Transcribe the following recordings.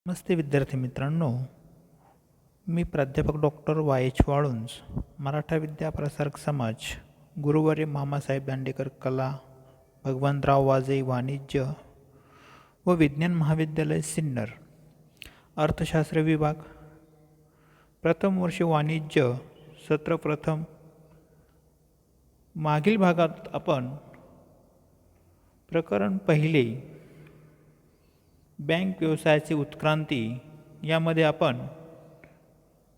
नमस्ते विद्यार्थी मित्रांनो, मी प्राध्यापक डॉक्टर वाय वाळुंज, मराठा विद्या प्रसारक समाज, गुरुवर्य मामासाहेब दांडेकर कला, भगवंतराव वाजे वाणिज्य व विज्ञान महाविद्यालय सिन्नर, अर्थशास्त्र विभाग, प्रथम वर्ष वाणिज्य, सत्र प्रथम. मागील भागात आपण प्रकरण पहिले बँक व्यवसायाची उत्क्रांती यामध्ये आपण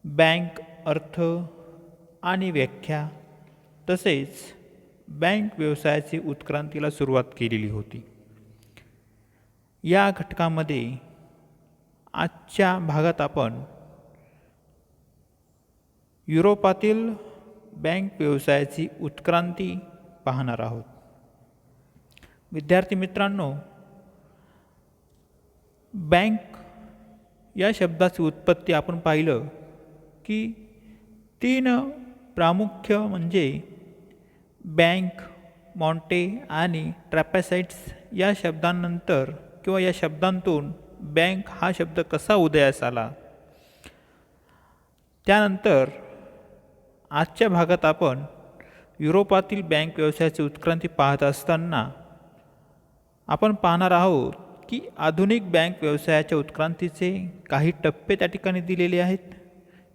बँक अर्थ आणि व्याख्या तसेच बँक व्यवसायाची उत्क्रांतीला सुरुवात केलेली होती. या घटकामध्ये आजच्या भागात आपण युरोपातील बँक व्यवसायाची उत्क्रांती पाहणार आहोत. विद्यार्थी मित्रांनो, बँक या शब्दाची उत्पत्ती आपण पाहिलं की तीन प्रामुख्य म्हणजे बँक, मॉन्टे आणि ट्रॅपेसाइट्स या शब्दांनंतर किंवा या शब्दांतून बँक हा शब्द कसा उदयास आला. त्यानंतर आजच्या भागात आपण युरोपातील बँक व्यवसायाची उत्क्रांती पाहत असताना आपण पाहणार आहोत की आधुनिक बँक व्यवसायाच्या उत्क्रांतीचे काही टप्पे त्या ठिकाणी दिलेले आहेत.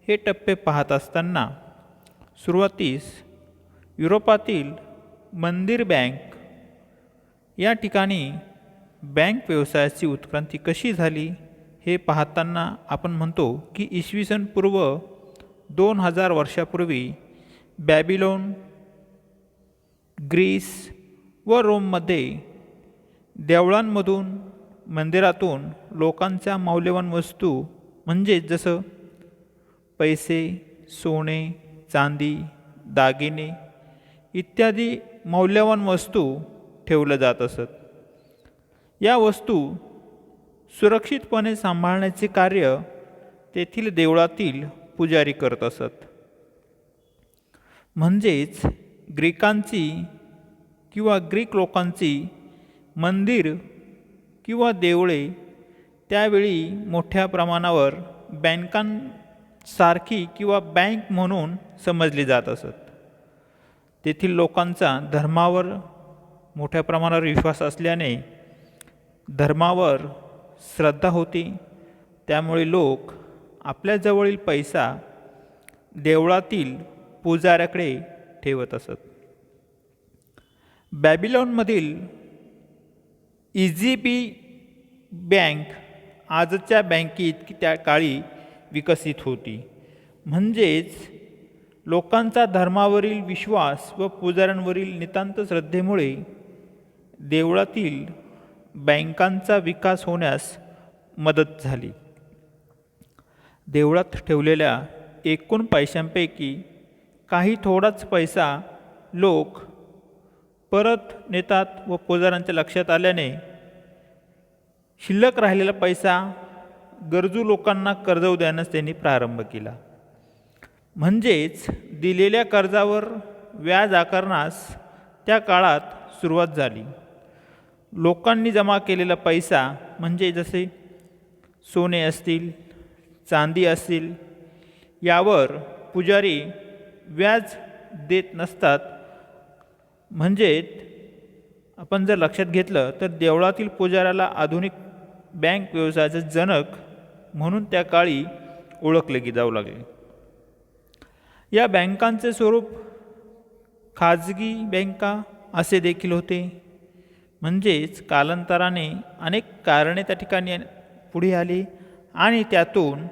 हे टप्पे पाहत असताना सुरुवातीस युरोपातील मंदिर बँक या ठिकाणी बँक व्यवसायाची उत्क्रांती कशी झाली हे पाहताना आपण म्हणतो की इसवी सन पूर्व 2000 वर्षापूर्वी बॅबिलोन, ग्रीस व रोममध्ये देवळांमधून, मंदिरातून लोकांच्या मौल्यवान वस्तू म्हणजे जसं पैसे, सोने, चांदी, दागिने इत्यादी मौल्यवान वस्तू ठेवल्या जात असत. या वस्तू सुरक्षितपणे सांभाळण्याचे कार्य तेथील देवळातील पुजारी करत असत. म्हणजेच ग्रीकांची किंवा ग्रीक लोकांची मंदिर किंवा देवळे त्यावेळी मोठ्या प्रमाणावर बँकांसारखी किंवा बँक म्हणून समजली जात असत. तेथील लोकांचा धर्मावर मोठ्या प्रमाणावर विश्वास असल्याने धर्मावर श्रद्धा होती. त्यामुळे लोक आपल्याजवळील पैसा देवळातील पुजाऱ्याकडे ठेवत असत. बॅबिलॉनमधील इजिबी बँक आजच्या बँकेइतकी त्या काळी विकसित होती. म्हणजेच लोकांचा धर्मावरील विश्वास व पुजाऱ्यांवरील नितांत श्रद्धेमुळे देवळातील बँकांचा विकास होण्यास मदत झाली. देवळात ठेवलेल्या एकूण पैशांपैकी काही थोडाच पैसा लोक परत नेतात व पुजाऱ्यांच्या लक्षात आल्याने शिल्लक राहिलेला पैसा गरजू लोकांना कर्ज देण्यास त्यांनी प्रारंभ केला. म्हणजेच दिलेल्या कर्जावर व्याज आकारण्यास त्या काळात सुरुवात झाली. लोकांनी जमा केलेला पैसा म्हणजे जसे सोने असतील, चांदी असतील यावर पुजारी व्याज देत नसतात. म्हणजेच आपण जर लक्षात घेतलं तर देवळातील पुजाऱ्याला आधुनिक बँक व्यवसायाचे जनक म्हणून त्या काळी ओळखले जाऊ लागले. या बँकांचे स्वरूप खाजगी बँका असे देखील होते. म्हणजेच कालांतराने अनेक कारणे त्या ठिकाणी पुढे आली आणि त्यातून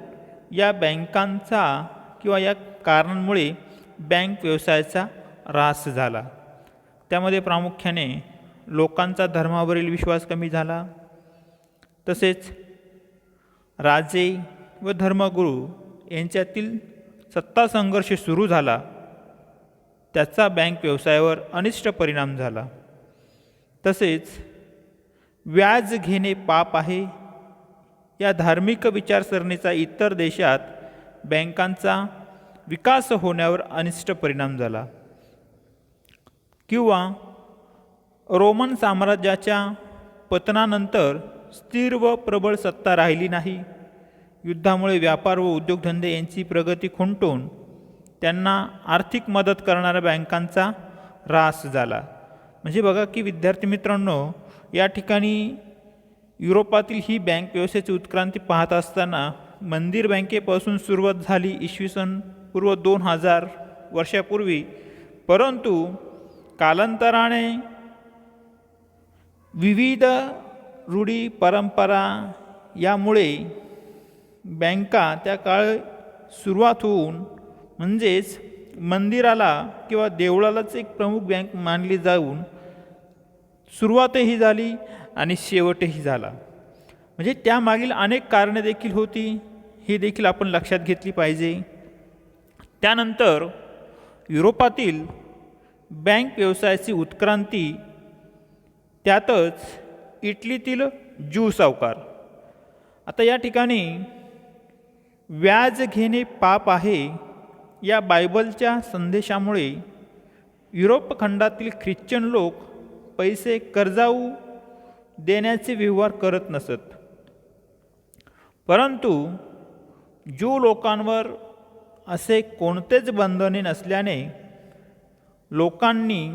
या बँकांचा किंवा या कारणांमुळे बँक व्यवसायाचा ऱ्हास झाला. त्यामध्ये प्रामुख्याने लोकांचा धर्मावरील विश्वास कमी झाला. तसेच राजे व धर्मगुरू यांच्यातील सत्ता संघर्ष सुरू झाला. त्याचा बँक व्यवसायावर अनिष्ट परिणाम झाला. तसेच व्याज घेणे पाप आहे या धार्मिक विचारसरणीचा इतर देशात बँकांचा विकास होण्यावर अनिष्ट परिणाम झाला. किंवा रोमन साम्राज्याच्या पतनानंतर स्थिर व प्रबळ सत्ता राहिली नाही युद्धामुळे व्यापार व उद्योगधंदे यांची प्रगती खुंटून त्यांना आर्थिक मदत करणाऱ्या बँकांचा ऱ्हास झाला. म्हणजे बघा की विद्यार्थी मित्रांनो, या ठिकाणी युरोपातील ही बँक व्यवस्थेची उत्क्रांती पाहत असताना मंदिर बँकेपासून सुरुवात झाली इसवी सन पूर्व 2000 वर्षापूर्वी, परंतु कालांतराने विविध रूढी परंपरा यामुळे बँका त्या काळ सुरुवात होऊन म्हणजेच मंदिराला किंवा देवळालाच एक प्रमुख बँक मानली जाऊन सुरुवातही झाली आणि शेवटही झाला. म्हणजे त्यामागील अनेक कारणे देखील होती, ही देखील आपण लक्षात घेतली पाहिजे. त्यानंतर युरोपातील बँक व्यवसायाची उत्क्रांती, त्यातच इटलीतील ज्यू सावकार. आता या ठिकाणी व्याज घेणे पाप आहे या बायबलच्या संदेशामुळे युरोप खंडातील ख्रिश्चन लोक पैसे कर्जाऊ देण्याचे व्यवहार करत नसत, परंतु ज्यू लोकांवर असे कोणतेच बंधने नसल्याने लोकांनी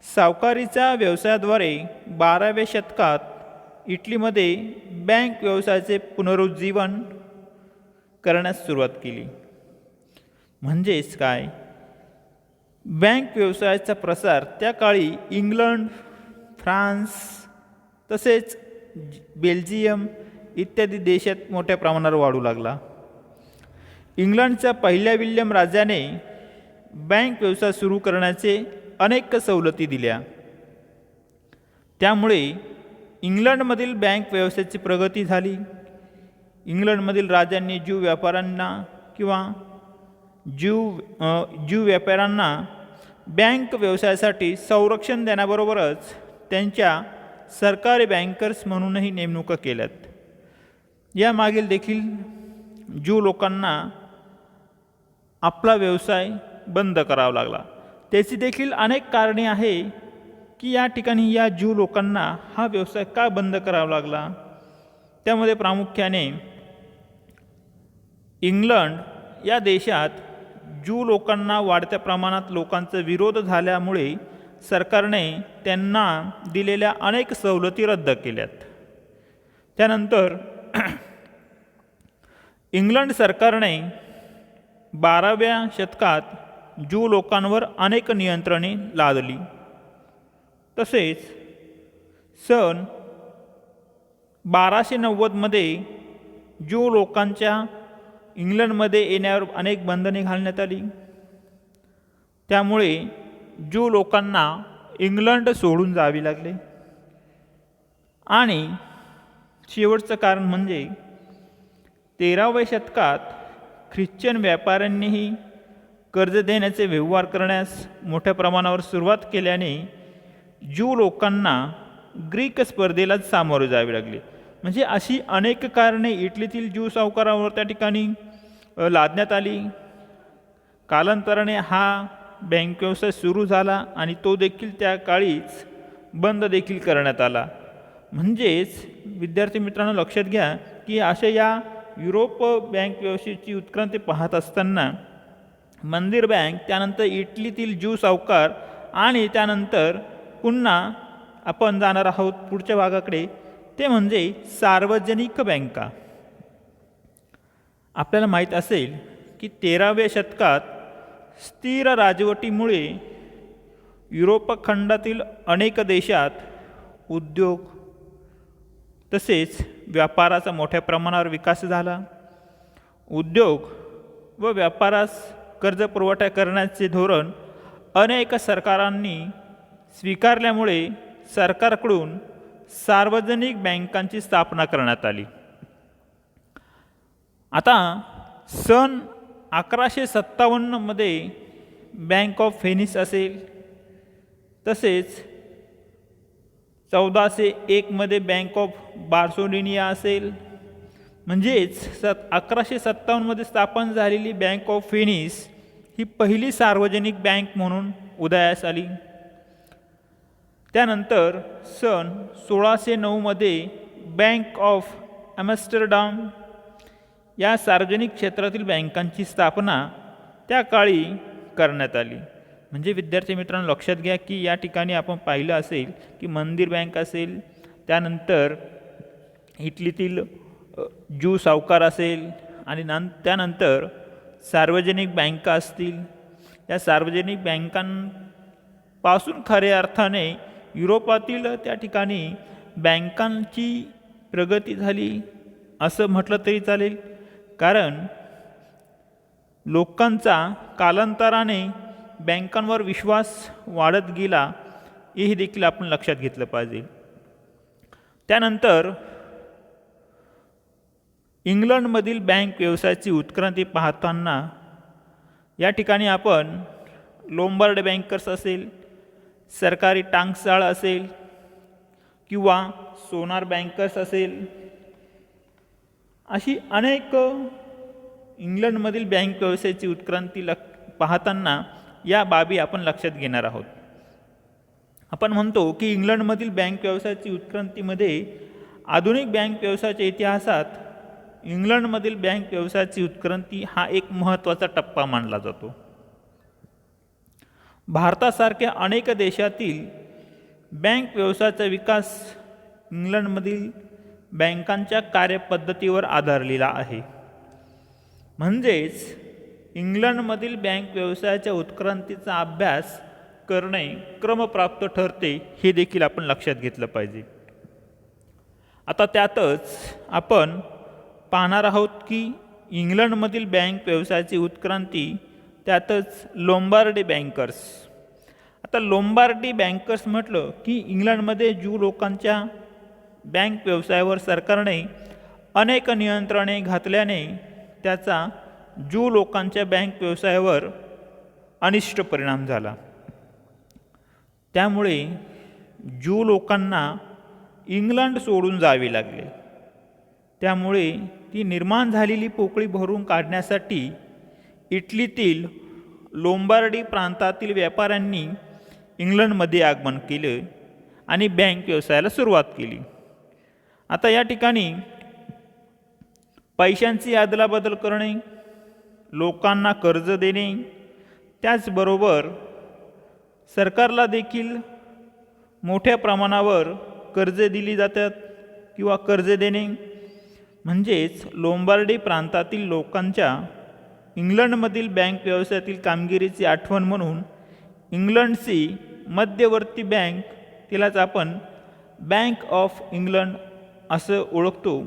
सावकारीच्या व्यवसायाद्वारे 12व्या शतकात इटलीमध्ये बँक व्यवसायाचे पुनरुज्जीवन करण्यास सुरुवात केली. म्हणजेच काय, बँक व्यवसायाचा प्रसार त्या काळी इंग्लंड, फ्रान्स तसेच बेल्जियम इत्यादी देशात मोठ्या प्रमाणावर वाढू लागला. इंग्लंडच्या पहिल्या विल्यम राजाने बँक व्यवसाय सुरू करण्याचे अनेक सवलती दिल्या. त्यामुळे इंग्लंडमधील बँक व्यवसायाची प्रगती झाली. इंग्लंडमधील राजांनी ज्यू व्यापाऱ्यांना किंवा ज्यू व्यापाऱ्यांना बँक व्यवसायासाठी संरक्षण देण्याबरोबरच त्यांच्या सरकारी बँकर्स म्हणूनही नेमणुका केल्यात. यामागील देखील ज्यू लोकांना आपला व्यवसाय बंद करावा लागला. त्याची देखील अनेक कारणे आहे की या ठिकाणी या ज्यू लोकांना हा व्यवसाय का बंद करावा लागला. त्यामध्ये प्रामुख्याने इंग्लंड या देशात ज्यू लोकांना वाढत्या प्रमाणात लोकांचा विरोध झाल्यामुळे सरकारने त्यांना दिलेल्या अनेक सवलती रद्द केल्यात. त्यानंतर इंग्लंड सरकारने 12व्या शतकात ज्यू लोकांवर अनेक नियंत्रणे लादली. तसेच सन 1290मध्ये ज्यू लोकांच्या इंग्लंडमध्ये येण्यावर अनेक बंधने घालण्यात आली. त्यामुळे ज्यू लोकांना इंग्लंड सोडून जावे लागले. आणि शेवटचं कारण म्हणजे 13व्या शतकात ख्रिश्चन व्यापाऱ्यांनीही कर्ज देण्याचे व्यवहार करण्यास मोठ्या प्रमाणावर सुरुवात केल्याने ज्यू लोकांना ग्रीक स्पर्धेला सामोरे जावे लागले. म्हणजे अशी अनेक कारणे इटलीतील ज्यू सावकारावर त्या ठिकाणी लादण्यात आली. कालांतराने हा बँक व्यवसाय सुरू झाला आणि तो देखील त्या काळीच बंद देखील करण्यात आला. म्हणजेच विद्यार्थी मित्रांनो लक्षात घ्या की अशा या युरोप बँक व्यवस्थेची उत्क्रांती पाहत असताना मंदिर बँक, त्यानंतर इटलीतील ज्यू सावकार आणि त्यानंतर पुन्हा आपण जाणार आहोत पुढच्या भागाकडे, ते म्हणजे सार्वजनिक बँका. आपल्याला माहीत असेल की 13व्या शतकात स्थिर राजवटीमुळे युरोप खंडातील अनेक देशात उद्योग तसेच व्यापाराचा मोठ्या प्रमाणावर विकास झाला. उद्योग व व्यापारास कर्ज पुरवठा करण्याचे धोरण अनेक सरकारांनी स्वीकारल्यामुळे सरकारकडून सार्वजनिक बँकांची स्थापना करण्यात आली. आता सन 1157मध्ये बँक ऑफ व्हेनिस असेल, तसेच 1401मध्ये बँक ऑफ बार्सोलिनिया असेल. म्हणजेच 1157मध्ये स्थापन झालेली बँक ऑफ व्हेनिस ही पहिली सार्वजनिक बँक म्हणून उदयास आली. त्यानंतर सन 1609मध्ये बँक ऑफ ॲम्स्टरडॅम या सार्वजनिक क्षेत्रातील बँकांची स्थापना त्या काळी करण्यात आली. म्हणजे विद्यार्थी मित्रांनो लक्षात घ्या की या ठिकाणी आपण पाहिलं असेल की मंदिर बँक असेल, त्यानंतर इटलीतील ज्यू सावकार असेल आणि त्यानंतर सार्वजनिक बँका असतील. या सार्वजनिक बँकांपासून खऱ्या अर्थाने युरोपातील त्या ठिकाणी बँकांची प्रगती झाली असं म्हटलं तरी चालेल. कारण लोकांचा कालांतराने बँकांवर विश्वास वाढत गेला हे देखील आपण लक्षात घेतलं पाहिजे. त्यानंतर इंग्लंडमधील बँक व्यवसायाची उत्क्रांती पाहताना या ठिकाणी आपण लोंबार्ड बँकर्स असेल, सरकारी टांकसाळ असेल किंवा सोनार बँकर्स असेल, अशी अनेक इंग्लंडमधील बँक व्यवसायाची उत्क्रांती पाहताना या बाबी आपण लक्षात घेणार आहोत. आपण म्हणतो की इंग्लंडमधील बँक व्यवसायाची उत्क्रांतीमध्ये आधुनिक बँक व्यवसायाच्या इतिहासात इंग्लंडमधील बँक व्यवसायाची उत्क्रांती हा एक महत्त्वाचा टप्पा मानला जातो. भारतासारख्या अनेक देशातील बँक व्यवसायाचा विकास इंग्लंडमधील बँकांच्या कार्यपद्धतीवर आधारलेला आहे. म्हणजेच इंग्लंडमधील बँक व्यवसायाच्या उत्क्रांतीचा अभ्यास करणे क्रमप्राप्त ठरते हे देखील आपण लक्षात घेतलं पाहिजे. आता त्यातच आपण पाहणार आहोत की इंग्लंडमधील बँक व्यवसायाची उत्क्रांती, त्यातच लोंबार्डी बँकर्स. आता लोंबार्डी बँकर्स म्हटलं की इंग्लंडमध्ये ज्यू लोकांच्या बँक व्यवसायावर सरकारने अनेक नियंत्रणे घातल्याने त्याचा ज्यू लोकांच्या बँक व्यवसायावर अनिष्ट परिणाम झाला. त्यामुळे ज्यू लोकांना इंग्लंड सोडून जावे लागले. त्यामुळे ती निर्माण झालेली पोकळी भरून काढण्यासाठी इटलीतील लोंबार्डी प्रांतातील व्यापाऱ्यांनी इंग्लंडमध्ये आगमन केले आणि बँक व्यवसायाला सुरुवात केली. आता या ठिकाणी पैशांची अदलाबदल करणे, लोकांना कर्ज देणे, त्याचबरोबर सरकारला देखील मोठ्या प्रमाणावर कर्जे दिली जातात किंवा कर्ज देणे, म्हणजेच लोंबार्डी प्रांतातील लोकांच्या इंग्लंडमधील बँक व्यवसायातील कामगिरीची आठवण म्हणून इंग्लंडची मध्यवर्ती बँक, तिलाच आपण बँक ऑफ इंग्लंड असं ओळखतो.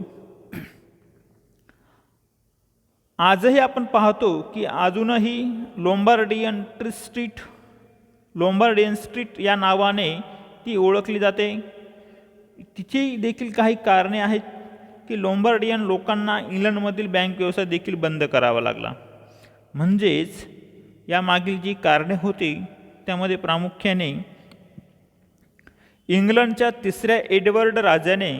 आजही आपण पाहतो की अजूनही लोंबार्डियन स्ट्रीट या नावाने ती ओळखली जाते. तिची देखील काही कारणे आहेत की लोंबार्डियन लोकांना इंग्लंडमधील बँक व्यवसाय देखील बंद करावा लागला. म्हणजेच यामागील जी कारणे होती त्यामध्ये प्रामुख्याने इंग्लंडच्या 3ऱ्या एडवर्ड राजाने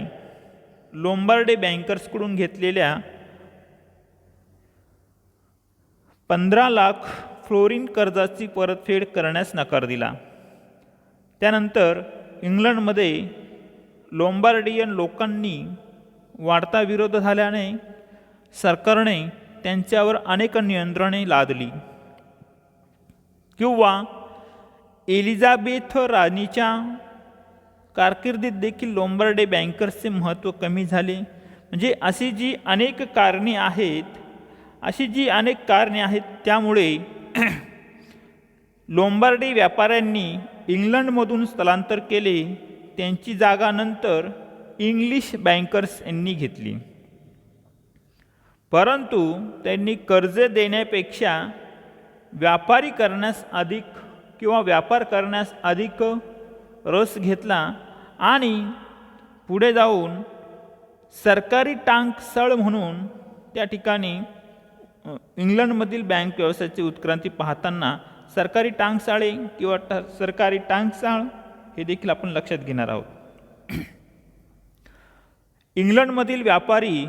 लोंबार्डी बँकर्सकडून घेतलेल्या 15 लाख फ्लोरिन कर्जाची परतफेड करण्यास नकार दिला. त्यानंतर इंग्लंडमध्ये लोंबार्डियन लोकांनी वाढता विरोध झाल्याने सरकारने त्यांच्यावर अनेक नियंत्रणे लादली किंवा एलिझाबेथ राणीच्या कारकिर्दीत देखील लोंबार्डी बँकर्सचे महत्त्व कमी झाले. म्हणजे अशी जी अनेक कारणे आहेत त्यामुळे लोंबार्डी व्यापाऱ्यांनी इंग्लंडमधून स्थलांतर केले. त्यांची जागा नंतर इंग्लिश बँकर्स यांनी घेतली. परंतु त्यांनी कर्ज देण्यापेक्षा व्यापार करण्यास अधिक रस घेतला आणि पुढे जाऊन सरकारी टांकसाळ म्हणून त्या ठिकाणी इंग्लंडमधील बँक व्यवसायाची उत्क्रांती पाहताना सरकारी टांकसाळे किंवा सरकारी टांकसाळ हे देखील आपण लक्षात घेणार आहोत. इंग्लंडमधील व्यापारी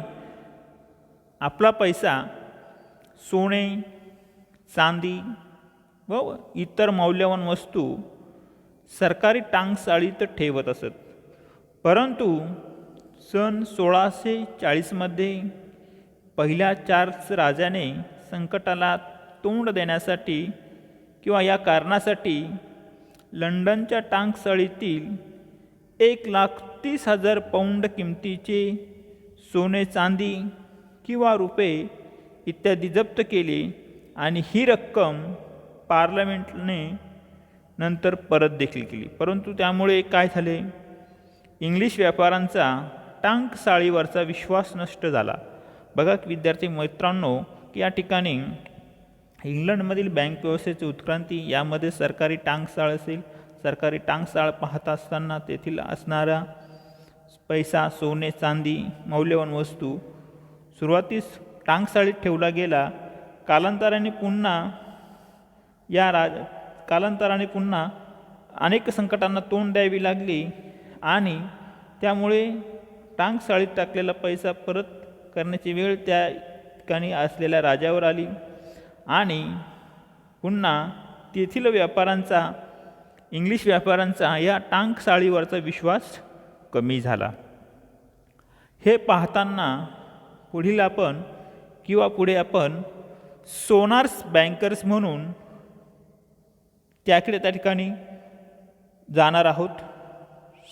आपला पैसा सोने, चांदी व इतर मौल्यवान वस्तू सरकारी टांकसाळीत ठेवत असत. परंतु सन 1640 मध्ये पहिल्या चार्ल्स राजाने संकटाला तोंड देण्यासाठी किंवा या कारणासाठी लंडनच्या टांगसाळीतील 1,30,000 पाऊंड किमतीचे सोने चांदी किंवा रुपये इत्यादी जप्त केले आणि ही रक्कम पार्लमेंटने नंतर परत देखील केली. परंतु त्यामुळे काय झाले, इंग्लिश व्यापाऱ्यांचा टांगसाळीवरचा विश्वास नष्ट झाला. बघा विद्यार्थी मित्रांनो, की या ठिकाणी इंग्लंडमधील बँक व्यवस्थेची उत्क्रांती, यामध्ये सरकारी टांगसाळ असेल. सरकारी टांगसाळ पाहत असताना तेथील असणारा पैसा, सोने, चांदी, मौल्यवान वस्तू सुरुवातीस टांगसाळीत ठेवला गेला. कालांतराने पुन्हा अनेक संकटांना तोंड द्यावी लागली आणि त्यामुळे टांगसाळीत टाकलेला पैसा परत करण्याची वेळ त्या ठिकाणी असलेल्या राजावर आली आणि पुन्हा तेथील इंग्लिश व्यापाऱ्यांचा या टांगसाळीवरचा विश्वास कमी झाला. हे पाहताना पुढे आपण सोनार्स बँकर्स म्हणून त्या ठिकाणी जाणार आहोत.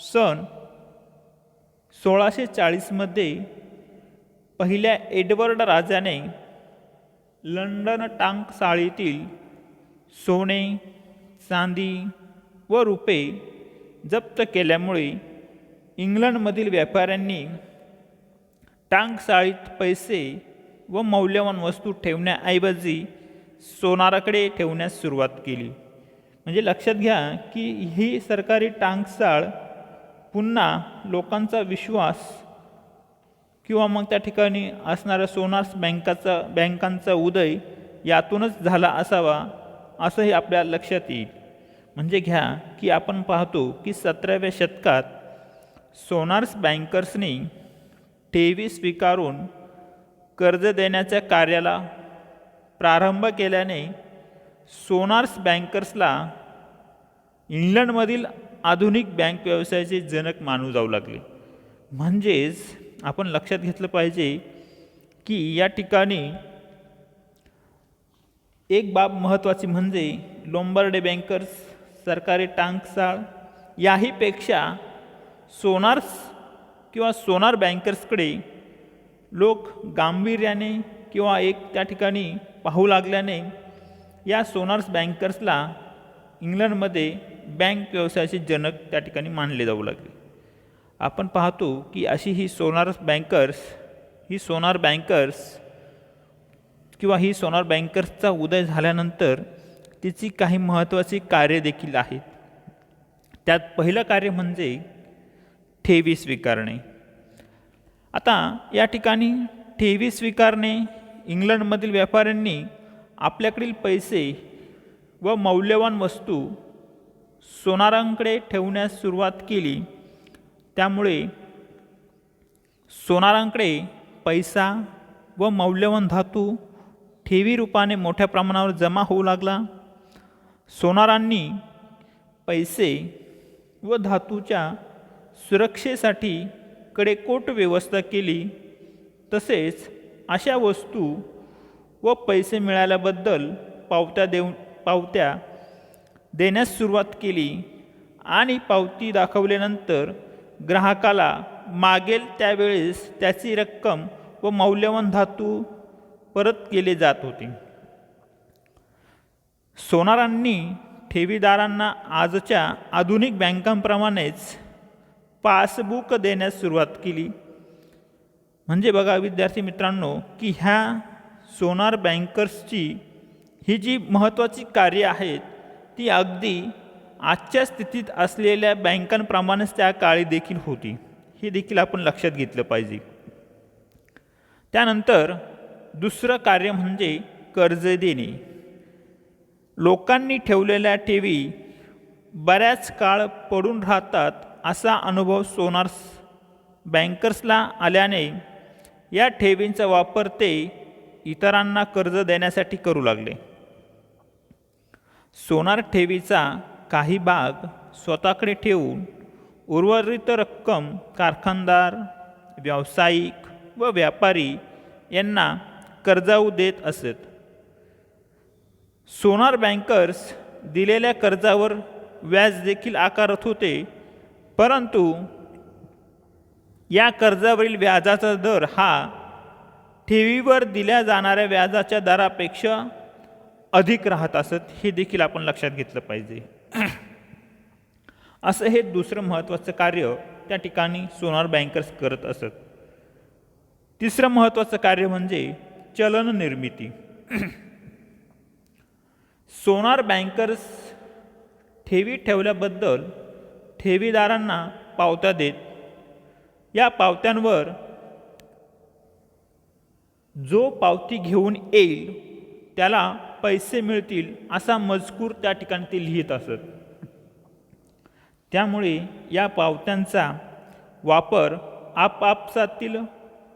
सन 1640 पहिल्या एडवर्ड राजाने लंडन टांगसाळीतील सोने, चांदी व रुपये जप्त केल्यामुळे इंग्लंडमधील व्यापाऱ्यांनी टांगसाळीत पैसे व मौल्यवान वस्तू ठेवण्याऐवजी सोनाराकडे ठेवण्यास सुरुवात केली. म्हणजे लक्षात घ्या की ही सरकारी टांगसाळ पुन्हा लोकांचा विश्वास किंवा मग त्या ठिकाणी असणाऱ्या सोनार्स बँकांचा उदय यातूनच झाला असावा असंही आपल्या लक्षात येईल. म्हणजे घ्या की आपण पाहतो की 17व्या शतकात सोनार्स बँकर्सनी ठेवी स्वीकारून कर्ज देण्याच्या कार्याला प्रारंभ केल्याने सोनार्स बँकर्सला इंग्लंडमधील आधुनिक बँक व्यवसायाचे जनक मानू जाऊ लागले. म्हणजेच आपण लक्षात घेतलं पाहिजे की या ठिकाणी एक बाब महत्त्वाची म्हणजे लोंबार्डे बँकर्स, सरकारी टांगसाळ याहीपेक्षा सोनार बँकर्सकडे लोक गांभीर्याने किंवा त्या ठिकाणी पाहू लागल्याने या सोनार्स बँकर्सला इंग्लंडमध्ये बँक व्यवसायाचे जनक त्या ठिकाणी मानले जाऊ लागले. आपण पाहतो की अशी ही सोनार बँकर्सचा उदय झाल्यानंतर तिची काही महत्त्वाची कार्य देखील आहेत. त्यात पहिलं कार्य म्हणजे ठेवी स्वीकारणे. आता या ठिकाणी ठेवी स्वीकारणे, इंग्लंडमधील व्यापाऱ्यांनी आपल्याकडील पैसे व मौल्यवान वस्तू सोनारांकडे ठेवण्यास सुरुवात केली. त्यामुळे सोनारांकडे पैसा व मौल्यवान धातू ठेवी रूपाने मोठ्या प्रमाणावर जमा होऊ लागला. सोनारांनी पैसे व धातूच्या सुरक्षेसाठी कडेकोट व्यवस्था केली. तसेच अशा वस्तू व पैसे मिळाल्याबद्दल पावत्या देण्यास सुरुवात केली आणि पावती दाखवल्यानंतर ग्राहकाला मागेल त्यावेळेस त्याची रक्कम व मौल्यवान धातू परत केले जात होते. सोनारांनी ठेवीदारांना आजच्या आधुनिक बँकांप्रमाणेच पासबुक देण्यास सुरुवात केली. म्हणजे बघा विद्यार्थी मित्रांनो की ह्या सोनार बँकर्सची ही जी महत्त्वाची कार्य आहेत ती अगदी आजच्या स्थितीत असलेल्या बँकांप्रमाणेच त्या काळी देखील होती. हे देखील आपण लक्षात घेतलं पाहिजे. त्यानंतर दुसरं कार्य म्हणजे कर्ज देणे. लोकांनी ठेवलेल्या ठेवी बऱ्याच काळ पडून राहतात असा अनुभव सोनार्स बँकर्सला आल्याने या ठेवींचा वापर ते इतरांना कर्ज देण्यासाठी करू लागले. सोनार ठेवीचा काही भाग स्वतःकडे ठेवून उर्वरित रक्कम कारखानदार, व्यावसायिक व व्यापारी यांना कर्जाऊ देत असत. सोनार बँकर्स दिलेल्या कर्जावर व्याज देखील आकारत होते, परंतु या कर्जावरील व्याजाचा दर हा ठेवीवर दिल्या जाणाऱ्या व्याजाच्या दरापेक्षा अधिक राहत असत. हे देखील आपण लक्षात घेतलं पाहिजे. असं हे दुसरं महत्त्वाचं कार्य त्या ठिकाणी सोनार बँकर्स करत असत. तिसरं महत्त्वाचं कार्य म्हणजे चलन निर्मिती. सोनार बँकर्स ठेवी ठेवल्याबद्दल ठेवीदारांना पावत्या देत. या पावत्यांवर जो पावती घेऊन येईल त्याला पैसे मिळतील असा मजकूर त्या ठिकाणी ते लिहित असत. त्यामुळे या पावत्यांचा वापर आपापसातील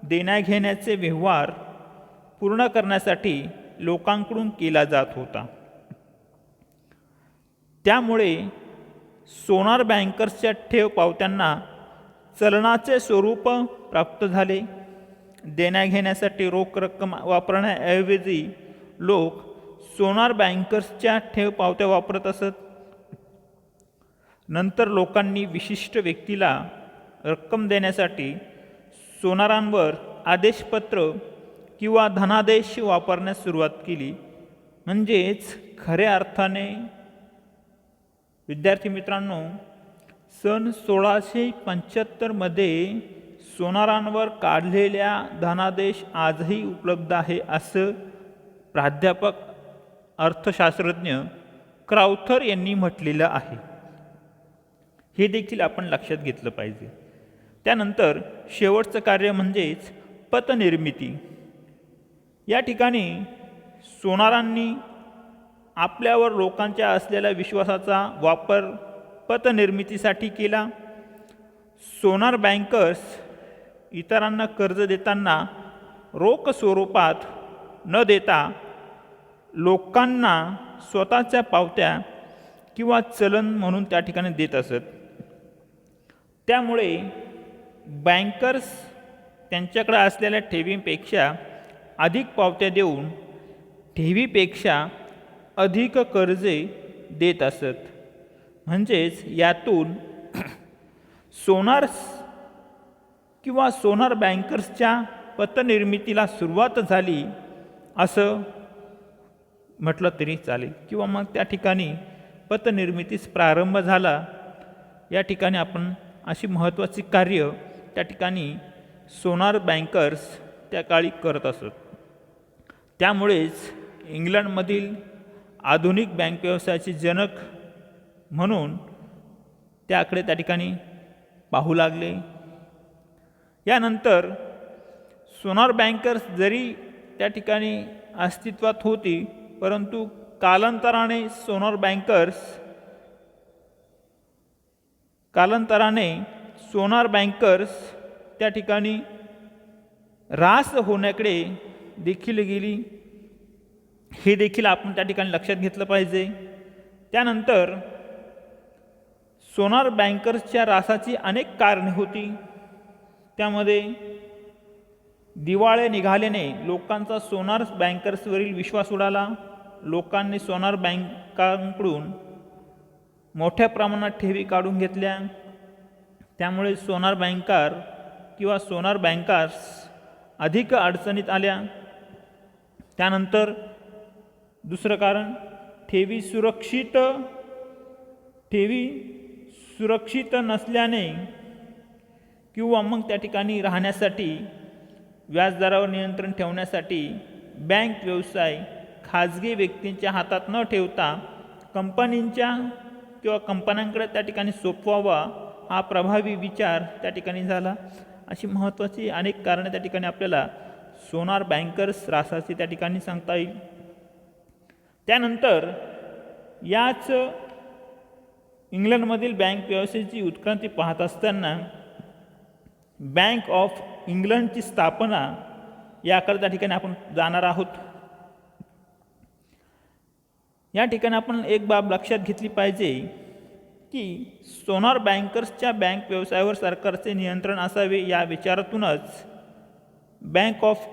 देण्याघेण्याचे व्यवहार पूर्ण करण्यासाठी लोकांकडून केला जात होता. त्यामुळे सोनार बँकर्सच्या ठेव पावत्यांना चलनाचे स्वरूप प्राप्त झाले. देण्याघेण्यासाठी रोख रक्कम वापरण्याऐवजी लोक सोनार बँकर्सच्या ठेव पावत्या वापरत असत. नंतर लोकांनी विशिष्ट व्यक्तीला रक्कम देण्यासाठी सोनारांवर आदेशपत्र किंवा धनादेश वापरण्यास सुरुवात केली. म्हणजेच खऱ्या अर्थाने विद्यार्थी मित्रांनो, सन 1675 सोनारांवर काढलेल्या धनादेश आजही उपलब्ध आहे असं प्राध्यापक अर्थशास्त्रज्ञ क्राउथर यांनी म्हटलेलं आहे. हे देखील आपण लक्षात घेतलं पाहिजे. त्यानंतर शेवटचं कार्य म्हणजेच पतनिर्मिती. या ठिकाणी सोनारांनी आपल्यावर लोकांच्या असलेल्या विश्वासाचा वापर पतनिर्मितीसाठी केला. सोनार बँकर्स इतरांना कर्ज देताना रोख स्वरूपात न देता लोकांना स्वतःच्या पावत्या किंवा चलन म्हणून त्या ठिकाणी देत असत. त्यामुळे बँकर्स त्यांच्याकडे असलेल्या ठेवींपेक्षा अधिक पावत्या देऊन ठेवीपेक्षा अधिक कर्जे देत असत. म्हणजेच यातून सोनार बँकर्सच्या पतनिर्मितीला सुरुवात झाली असं म्हटलं तरी चालेल, किंवा मग त्या ठिकाणी पतनिर्मितीस प्रारंभ झाला. या ठिकाणी आपण अशी महत्त्वाची कार्य त्या ठिकाणी सोनार बँकर्स त्या काळी करत असत. त्यामुळेच इंग्लंडमधील आधुनिक बँक व्यवसायाचे जनक म्हणून त्याकडे त्या ठिकाणी पाहू लागले. यानंतर सोनार बँकर्स जरी त्या ठिकाणी अस्तित्वात होती, परंतु कालांतराने सोनार बँकर्स त्या ठिकाणी ऱ्हास होण्याकडे देखील गेली. हे देखील आपण त्या ठिकाणी लक्षात घेतलं पाहिजे. त्यानंतर सोनार बँकर्सच्या ऱ्हासाची अनेक कारणे होती. त्यामध्ये दिवाळे निघाल्याने लोकांचा सोनार बँकर्सवरील विश्वास उडाला. लोकांनी सोनार बँकांकडून मोठ्या प्रमाणात ठेवी काढून घेतल्या. त्यामुळे सोनार बँकर्स अधिक अडचणीत आल्या. त्यानंतर दुसरं कारण, ठेवी सुरक्षित नसल्याने किंवा मग त्या ठिकाणी राहण्यासाठी व्याजदरावर नियंत्रण ठेवण्यासाठी बँक व्यवसाय खाजगी व्यक्तींच्या हातात न ठेवता कंपन्यांकडे त्या ठिकाणी सोपवावा हा प्रभावी विचार त्या ठिकाणी झाला. अशी महत्त्वाची अनेक कारणे त्या ठिकाणी आपल्याला सोनार बँकर्स ऱ्हासाची त्या ठिकाणी सांगता येईल. त्यानंतर याच इंग्लंडमधील बँक व्यवसायाची उत्क्रांती पाहत असताना बँक ऑफ इंग्लंडची स्थापना याकडे त्या ठिकाणी आपण जाणार आहोत. या ठिकाणी आपण एक बाब लक्षात घेतली पाहिजे की सोनार बँकर्सच्या बँक व्यवसायावर सरकारचे नियंत्रण असावे या विचारातूनच bank of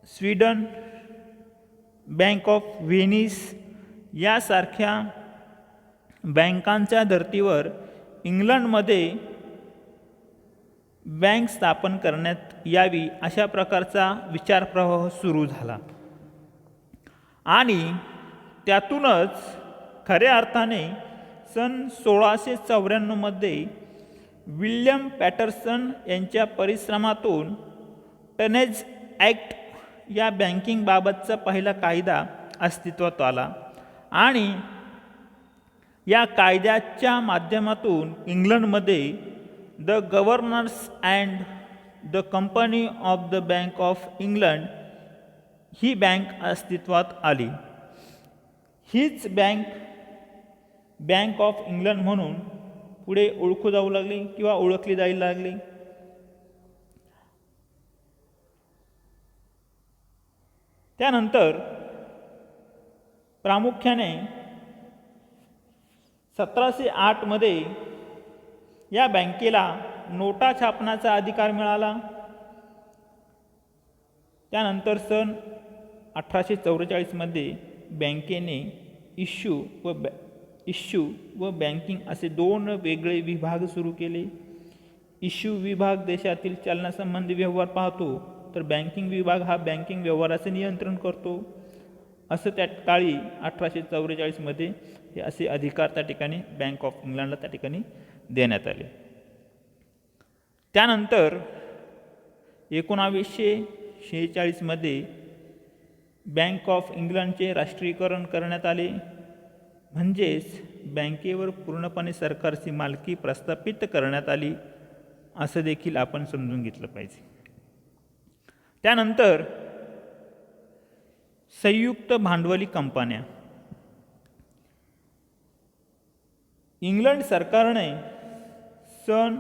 Sweden, bank of Venice यासारख्या बँकांच्या धर्तीवर इंग्लंडमध्ये बँक स्थापन करण्यात यावी अशा प्रकारचा विचारप्रवाह सुरू झाला आणि त्यातूनच खऱ्या अर्थाने सन 1694 विल्यम पॅटरसन यांच्या परिश्रमातून टनेज ॲक्ट या बँकिंगबाबतचा पहिला कायदा अस्तित्वात आला आणि या कायद्याच्या माध्यमातून इंग्लंडमध्ये the governor's and the company of the bank of England he bank अस्तित्वात आली. हीच बँक ऑफ इंग्लंड म्हणून पुढे ओळखू जाऊ लागली किंवा ओळखली जायला लागली. त्यानंतर प्रामुख्याने 1708 मध्ये या बँकेला नोटा छापण्याचा अधिकार मिळाला. त्यानंतर सन 1844 मध्ये बँकेने इश्यू व बँकिंग असे दोन वेगळे विभाग सुरू केले. इश्यू विभाग देशातील चलनासंबंधी व्यवहार पाहतो, तर बँकिंग विभाग हा बँकिंग व्यवहाराचे नियंत्रण करतो. असं त्या काळी 1844 मध्ये हे असे अधिकार त्या ठिकाणी बँक ऑफ इंग्लंडला त्या ठिकाणी देण्यात आले. त्यानंतर 1946 मध्ये बँक ऑफ इंग्लंडचे राष्ट्रीयकरण करण्यात आले, म्हणजेच बँकेवर पूर्णपणे सरकारची मालकी प्रस्थापित करण्यात आली असं देखील आपण समजून घेतलं पाहिजे. त्यानंतर संयुक्त भांडवली कंपन्या. इंग्लंड सरकारने सन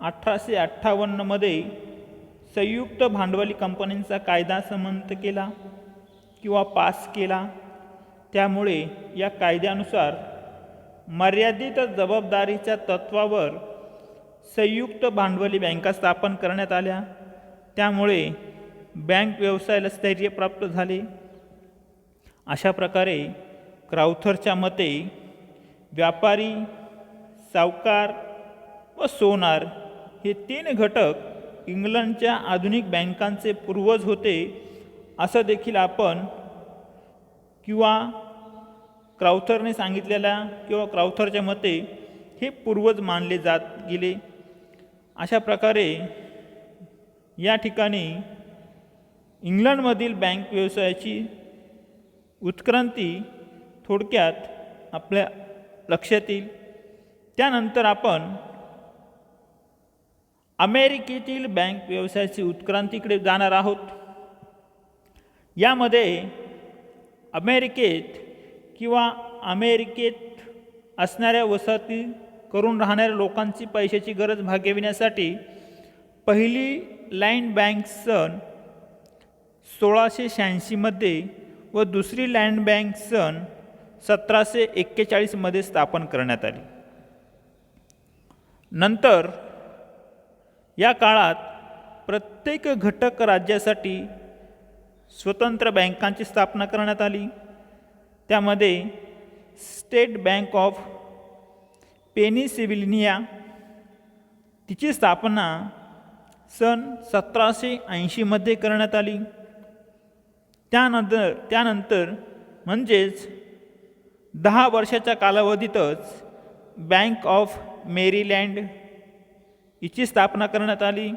1858 मध्ये संयुक्त भांडवली कंपन्यांचा कायदा संमत केला किंवा पास केला. त्यामुळे या कायद्यानुसार मर्यादित जबाबदारीच्या तत्वावर संयुक्त भांडवली बँका स्थापन करण्यात आल्या. त्यामुळे बँक व्यवसायाला स्थैर्य प्राप्त झाले. अशा प्रकारे क्राउथरच्या मते व्यापारी, सावकार व सोनार हे तीन घटक इंग्लंडच्या आधुनिक बँकांचे पूर्वज होते असं देखील आपण किंवा क्राउथरने सांगितलेल्या किंवा क्राउथरच्या मते हे पूर्वज मानले जात गेले. अशा प्रकारे या ठिकाणी इंग्लंडमधील बँक व्यवसायाची उत्क्रांती थोडक्यात आपल्या लक्षात येईल. त्यानंतर आपण अमेरिकेतील बँक व्यवसायाची उत्क्रांतीकडे जाणार आहोत. यामध्ये अमेरिकेत असणाऱ्या वसाहती करून राहणाऱ्या लोकांची पैशाची गरज भागविण्यासाठी पहिली लँड बँक सन 1686 मध्ये व दुसरी लँड बँक सन 1741 मध्ये स्थापन करण्यात आली. नंतर या काळात प्रत्येक घटक राज्यासाठी स्वतंत्र बँकांची स्थापना करण्यात आली. त्यामध्ये स्टेट बँक ऑफ पेनिसिल्व्हेनिया तिची स्थापना सन 1780 मध्ये करण्यात आली. त्यानंतर म्हणजेच 10 वर्षाच्या कालावधीतच बँक ऑफ मेरीलँड हिची स्थापना करण्यात आली.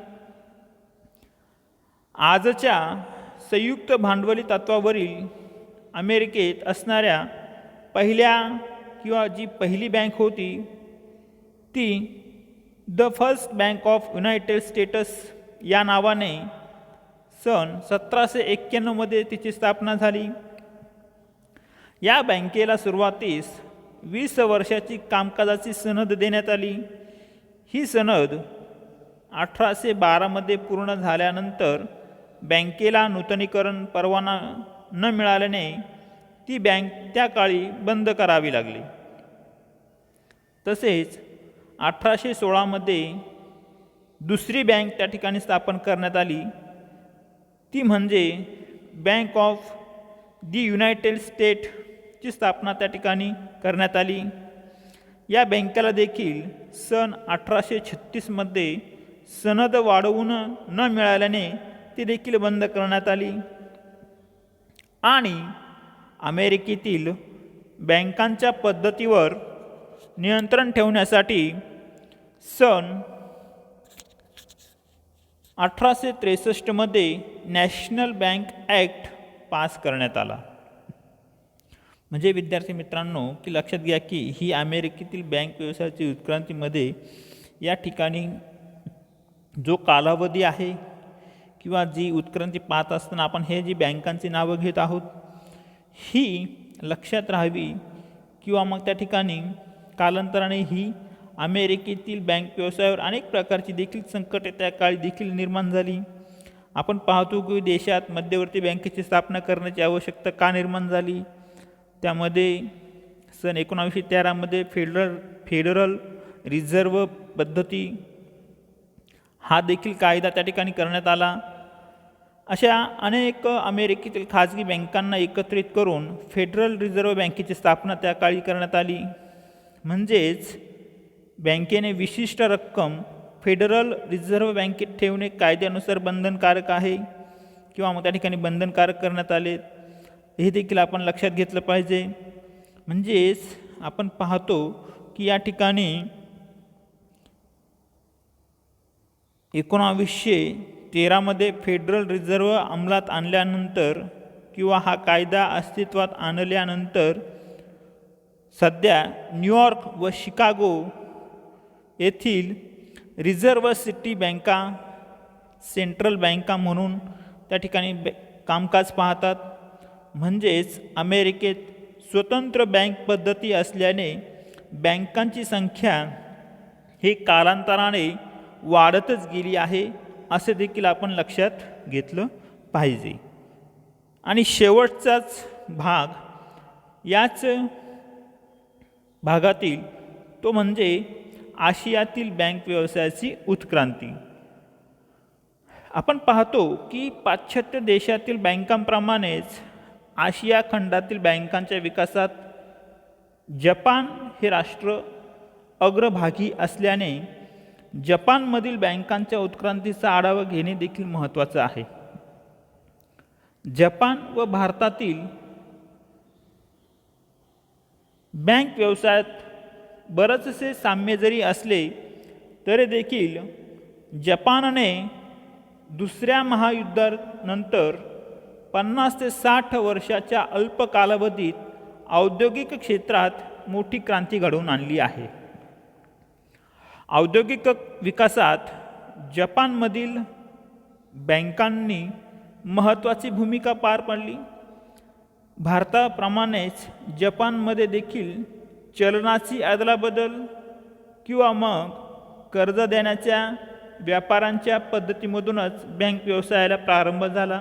आजच्या संयुक्त भांडवली तत्वावरील अमेरिकेत असणाऱ्या पहिली बँक होती ती the first bank of United states या नावाने सन 1791 मध्ये तिची स्थापना झाली. या बँकेला सुरुवातीस 20 वर्षाची कामकाजाची सनद देण्यात आली. ही सनद 1812 मध्ये पूर्ण झाल्यानंतर बँकेला नूतनीकरण परवाना न मिळाल्याने ती बँक त्या काळी बंद करावी लागली. तसेच 1816 मध्ये दुसरी बँक त्या ठिकाणी स्थापन करण्यात आली, ती म्हणजे बँक ऑफ दी युनायटेड स्टेटची स्थापना त्या ठिकाणी करण्यात आली. या बँकेला देखील सन 1836मध्ये सनद वाढवून न मिळाल्याने ती देखील बंद करण्यात आली. आणि अमेरिकेतील बँकांच्या पद्धतीवर नियंत्रण ठेवण्यासाठी सन 1863मध्ये नॅशनल बँक ॲक्ट पास करण्यात आला. म्हणजे विद्यार्थी मित्रांनो की लक्षात घ्या की ही अमेरिकेतील बँक व्यवसायाची उत्क्रांतीमध्ये या ठिकाणी जो कालावधी आहे किंवा जी उत्क्रांती पाहत असताना आपण हे जी बँकांची नावं घेत आहोत ही लक्षात राहावी किंवा मग त्या ठिकाणी कालांतराने ही अमेरिकेतील बँक व्यवसायावर अनेक प्रकारची देखील संकटे त्या काळी देखील निर्माण झाली. आपण पाहतो की देशात मध्यवर्ती बँकेची स्थापना करण्याची आवश्यकता का निर्माण झाली. त्यामध्ये सन 1913मध्ये फेडरल रिझर्व्ह पद्धती हा देखील कायदा त्या ठिकाणी करण्यात आला. अशा अनेक अमेरिकेतील खाजगी बँकांना एकत्रित करून फेडरल रिझर्व्ह बँकेची स्थापना त्या काळी करण्यात आली. म्हणजेच बँकेने विशिष्ट रक्कम फेडरल रिझर्व्ह बँकेत ठेवणे कायद्यानुसार बंधनकारक आहे किंवा मग त्या ठिकाणी बंधनकारक करण्यात आले. हे देखील आपण लक्षात घेतलं पाहिजे. म्हणजेच आपण पाहतो की या ठिकाणी 1913मध्ये फेडरल रिझर्व्ह अंमलात आणल्यानंतर किंवा हा कायदा अस्तित्वात आणल्यानंतर सध्या न्यूयॉर्क व शिकागो येथील रिझर्व्ह सिटी बँका सेंट्रल बँका म्हणून त्या ठिकाणी कामकाज पाहतात. म्हणजेच अमेरिकेत स्वतंत्र बँक पद्धती असल्याने बँकांची संख्या ही कालांतराने वाढतच गेली आहे असे देखील आपण लक्षात घेतलं पाहिजे. आणि शेवटचाच भाग याच भागातील तो म्हणजे आशियातील बँक व्यवसायाची उत्क्रांती. आपण पाहतो की पाश्चात्य देशातील बँकांप्रमाणेच आशिया खंडातील बँकांच्या विकासात जपान हे राष्ट्र अग्रभागी असल्याने जपानमधील बँकांच्या उत्क्रांतीचा आढावा घेणे देखील महत्त्वाचं आहे. जपान व भारतातील बँक व्यवसायात बरेचसे साम्य जरी असले तरी देखील जपानने दुसऱ्या महायुद्धानंतर 50 ते 60 वर्षाच्या अल्प कालावधीत औद्योगिक क्षेत्रात मोठी क्रांती घडवून आणली आहे. औद्योगिक विकासात जपानमधील बँकांनी महत्त्वाची भूमिका पार पाडली. भारताप्रमाणेच जपानमध्ये देखील चलनाची अदलाबदल किंवा मग कर्ज देण्याच्या व्यापारांच्या पद्धतीमधूनच बँक व्यवसायाला प्रारंभ झाला.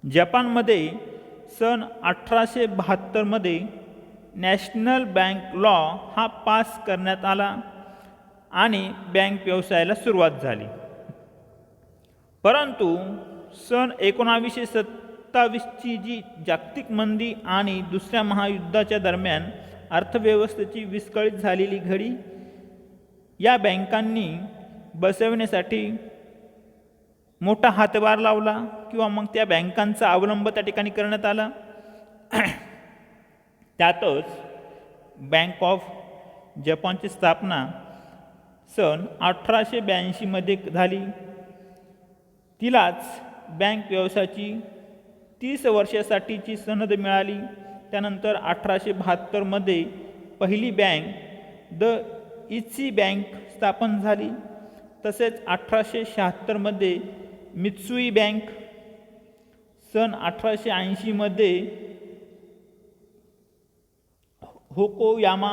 जपानमध्ये सन 1872मध्ये नॅशनल बँक लॉ हा पास करण्यात आला आणि बँक व्यवसायाला सुरुवात झाली. परंतु सन 1927ची जी जागतिक मंदी आणि दुसऱ्या महायुद्धाच्या दरम्यान अर्थव्यवस्थेची विस्कळीत झालेली घडी या बँकांनी बसविण्यासाठी मोठा हातभार लावला किंवा मग त्या बँकांचा अवलंब त्या ठिकाणी करण्यात आला. त्यातच बँक ऑफ जपानची स्थापना सन 1882मध्ये झाली. तिलाच बँक व्यवसायाची 30 वर्षासाठीची सनद मिळाली. त्यानंतर 1872मध्ये पहिली बँक द इची बँक स्थापन झाली. तसेच 1876मध्ये मित्सुई बँक, सन 1880मध्ये होकोयामा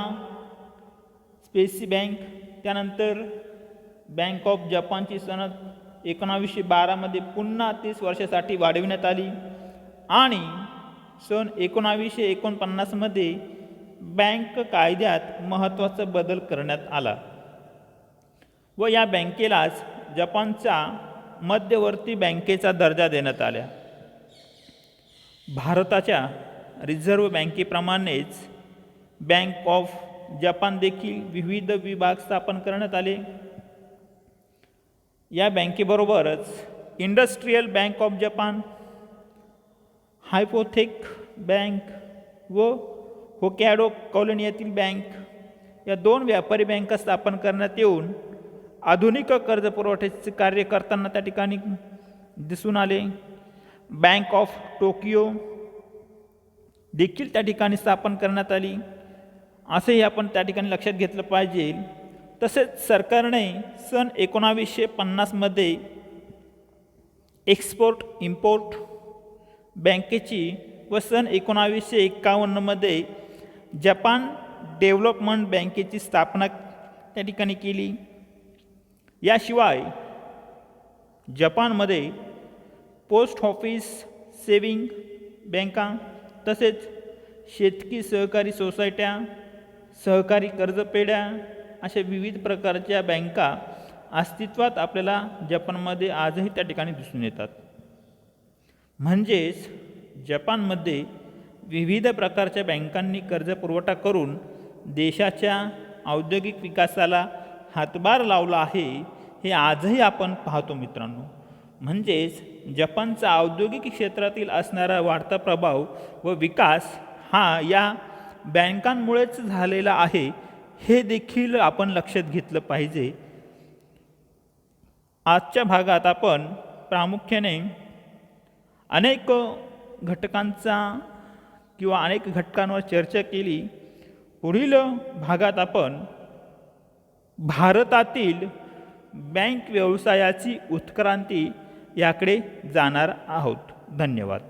स्पेसी बँक, त्यानंतर बँक ऑफ जपानची सनद 1912मध्ये पुन्हा 30 वर्षासाठी वाढविण्यात आली आणि सन 1949मध्ये बँक कायद्यात महत्त्वाचा बदल करण्यात आला व या बँकेलाच जपानचा मध्यवर्ती बँकेचा दर्जा देण्यात आला. भारताच्या रिझर्व्ह बँकेप्रमाणेच बँक ऑफ जपान देखील विविध विभाग स्थापन करण्यात आले. या बँकेबरोबरच industrial bank of Japan, hypothec bank व होकॅडो कॉलनीयातील बँक या 2 व्यापारी बँका स्थापन करण्यात येऊन आधुनिक कर्ज पुरवठ्याचे कार्य करताना त्या ठिकाणी दिसून आले. बँक ऑफ टोकियो देखील त्या ठिकाणी स्थापन करण्यात आली, असेही आपण त्या ठिकाणी लक्षात घेतलं पाहिजे. तसेच सरकारने सन 1950मध्ये एक्सपोर्ट इम्पोर्ट बँकेची व सन 1951मध्ये जपान डेव्हलपमेंट बँकेची स्थापना त्या ठिकाणी केली. याशिवाय जपानमध्ये पोस्ट ऑफिस, सेविंग बँका तसेच शेतकी सहकारी सोसायट्या, सहकारी कर्जपेढ्या अशा विविध प्रकारच्या बँका अस्तित्वात आपल्याला जपानमध्ये आजही त्या ठिकाणी दिसून येतात. म्हणजेच जपानमध्ये विविध प्रकारच्या बँकांनी कर्ज पुरवठा करून देशाच्या औद्योगिक विकासाला हातभार लावला आहे, हे आजही आपण पाहतो मित्रांनो. म्हणजेच जपानचा औद्योगिक क्षेत्रातील असणारा वाढता प्रभाव व विकास हा या बँकांमुळेच झालेला आहे, हे देखील आपण लक्षात घेतलं पाहिजे. आजच्या भागात आपण प्रामुख्याने अनेक घटकांचा किंवा अनेक घटकांवर चर्चा केली. पुढील भागात आपण भारतातील बँक व्यवसायाची उत्क्रांती याकडे जाणार आहोत. धन्यवाद.